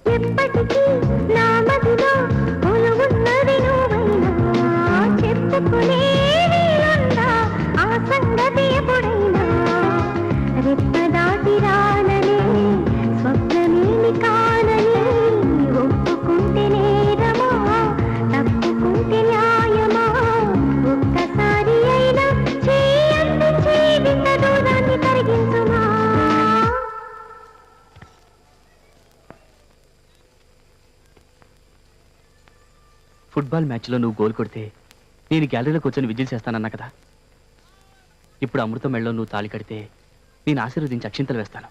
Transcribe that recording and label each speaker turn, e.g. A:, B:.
A: ఎప్పటికీ నా మదిలో కొలువున్నది నువ్వైనా, చెప్పుకునే వీలుందా ఆ సంగతి ఎప్పుడైనా? రెప్ప దాటి రానని స్వప్నమేమి కానని, ఒప్పుకుంటే నేరమా తప్పుకుంటే న్యాయమా? ఒక్కసారి అయినా చేయందించి ఇంత దూరాన్ని కరిగించుమా?
B: ఫుట్బాల్ మ్యాచ్లో నువ్వు గోల్ కొడితే నేను గ్యాలరీలో కూర్చొని విజిల్ చేస్తానన్నా కదా. ఇప్పుడు అమృతం మెళ్ళలో నువ్వు తాళి కడితే నేను ఆశీర్వదించి అక్షింతలు వేస్తాను.